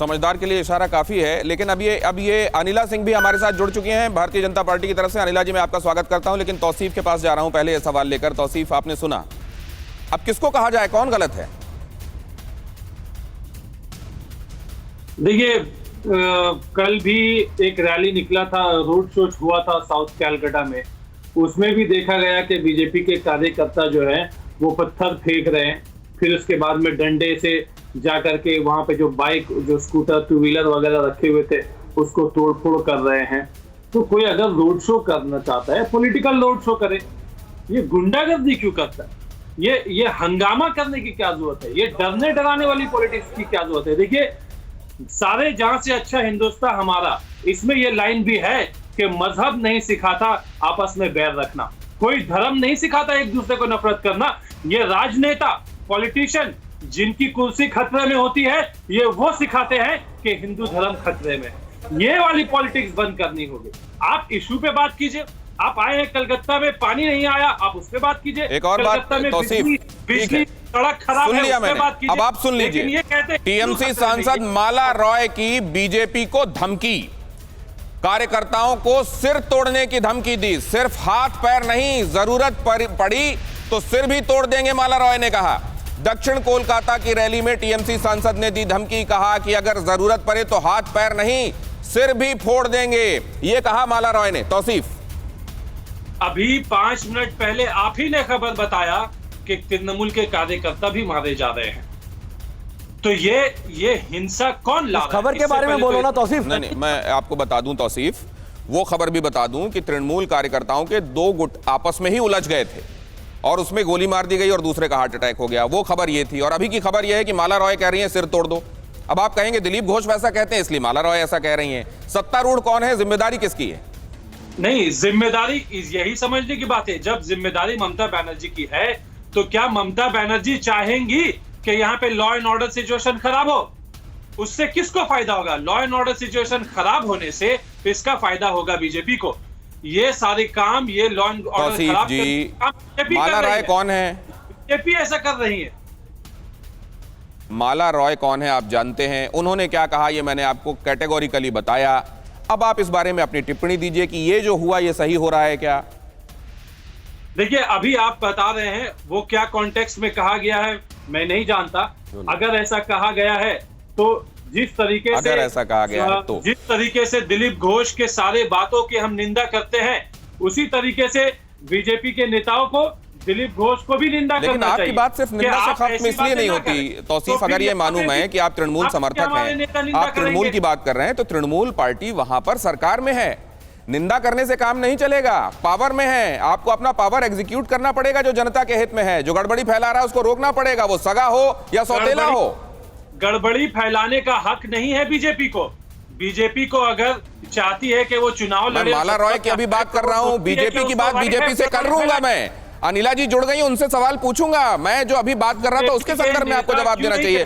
समझदार के लिए इशारा काफी है। लेकिन अब ये अनिला सिंह भी हमारे साथ जुड़ चुके हैं भारतीय जनता पार्टी की तरफ से। अनिला जी, मैं आपका स्वागत करता हूं, लेकिन तौसीफ के पास जा रहा हूं पहले ये सवाल लेकर। तौसीफ, आपने सुना, अब किसको कहा जाए, कौन गलत है? देखिए, कल भी एक रैली निकला था, रोड शो हुआ था साउथ कैलकाटा में। उसमें भी देखा गया कि बीजेपी के कार्यकर्ता जो है वो पत्थर फेंक रहे हैं, फिर उसके बाद में डंडे से जा करके वहां पे जो बाइक, जो स्कूटर, टू व्हीलर वगैरह रखे हुए थे उसको तोड़फोड़ कर रहे हैं। तो कोई अगर रोड शो करना चाहता है, पॉलिटिकल रोड शो करे, ये गुंडागर्दी क्यों करता है? ये हंगामा करने की क्या जरूरत है? ये डरने डराने वाली पॉलिटिक्स की क्या जरूरत है? देखिए, सारे जहां से अच्छा हिंदुस्तान हमारा, इसमें ये लाइन भी है कि मजहब नहीं सिखाता आपस में बैर रखना, कोई धर्म नहीं सिखाता एक दूसरे को नफरत करना। ये राजनेता, पॉलिटिशियन जिनकी कुर्सी खतरे में होती है, ये वो सिखाते हैं कि हिंदू धर्म खतरे में। ये वाली पॉलिटिक्स बंद करनी होगी। आप इशू पे बात कीजिए। आप आए हैं कलकत्ता में, पानी नहीं आया, आप उस पे बात कीजिए। एक और बात, बिजली सड़क खराब सुन है, लिया उस पे मैंने, बात कीजिए। अब आप सुन लीजिए। ये कहते टीएमसी सांसद माला रॉय की बीजेपी को धमकी, कार्यकर्ताओं को सिर तोड़ने की धमकी दी। सिर्फ हाथ पैर नहीं, जरूरत पड़ी तो सिर भी तोड़ देंगे, माला रॉय ने कहा। दक्षिण कोलकाता की रैली में टीएमसी सांसद ने दी धमकी, कहा कि अगर जरूरत पड़े तो हाथ पैर नहीं, सिर भी फोड़ देंगे, ये कहा माला रॉय ने। तौसीफ, अभी 5 मिनट पहले आप ही ने खबर बताया कि तृणमूल के कार्यकर्ता भी मारे जा रहे हैं। तो ये हिंसा कौन ला रहा है? खबर के बारे में बोलो ना तौसीफ। नहीं, मैं आपको बता दूं तौसीफ, वो खबर भी बता दूं कि तृणमूल कार्यकर्ताओं के 2 गुट आपस में ही उलझ गए थे और उसमें गोली मार दी गई और दूसरे का हार्ट अटैक हो गया। वो खबर ये थी। और अभी की खबर ये है कि माला रॉय कह रही है सिर तोड़ दो। अब आप कहेंगे दिलीप घोष वैसा कहते हैं इसलिए माला रॉय ऐसा कह रही हैं। सत्तारूढ़ कौन है, जिम्मेदारी किसकी है? नहीं, जिम्मेदारी यही समझने की बात है। जब जिम्मेदारी ममता बनर्जी की है तो क्या ममता बनर्जी चाहेंगी कि यहाँ पे लॉ एंड ऑर्डर सिचुएशन खराब हो? उससे किसको फायदा होगा? लॉ एंड ऑर्डर सिचुएशन खराब होने से इसका फायदा होगा बीजेपी को। ये सारे काम, ये लॉ एंड ऑर्डर खराब जी, माला रॉय कौन है? बीजेपी ऐसा कर रही है। माला रॉय कौन है आप जानते हैं। उन्होंने क्या कहा ये मैंने आपको कैटेगोरिकली बताया। अब आप इस बारे में अपनी टिप्पणी दीजिए कि ये जो हुआ ये सही हो रहा है क्या? देखिए, अभी आप बता रहे हैं, वो क्या कॉन्टेक्स्ट में कहा गया है मैं नहीं जानता। अगर ऐसा कहा गया है तो जिस तरीके से, अगर ऐसा कहा गया है तो जिस तरीके से दिलीप घोष के सारे बातों की हम निंदा करते हैं, उसी तरीके से बीजेपी के नेताओं को, दिलीप घोष को भी निंदा करना चाहिए। लेकिन आपकी बात सिर्फ निंदा से खत्म इसलिए नहीं होती तौसीफ। अगर ये मालूम है कि आप तृणमूल समर्थक हैं, आप तृणमूल की बात कर रहे हैं, तो तृणमूल पार्टी वहां पर सरकार में है। निंदा करने से काम नहीं चलेगा, पावर में है। आपको अपना पावर एग्जीक्यूट करना पड़ेगा जो जनता के हित में है। जो गड़बड़ी फैला रहा है उसको रोकना पड़ेगा, वो सगा हो या सौतेला हो। गड़बड़ी फैलाने का हक नहीं है बीजेपी को। बीजेपी को अगर चाहती है कि वो चुनाव लड़े, माला रॉय की अभी बात कर रहा हूं। बीजेपी की बात बीजेपी से कर लूंगा मैं। अनिला जी जुड़ गई, उनसे सवाल पूछूंगा। मैं जो अभी बात कर रहा था उसके संदर्भ में आपको जवाब देना चाहिए।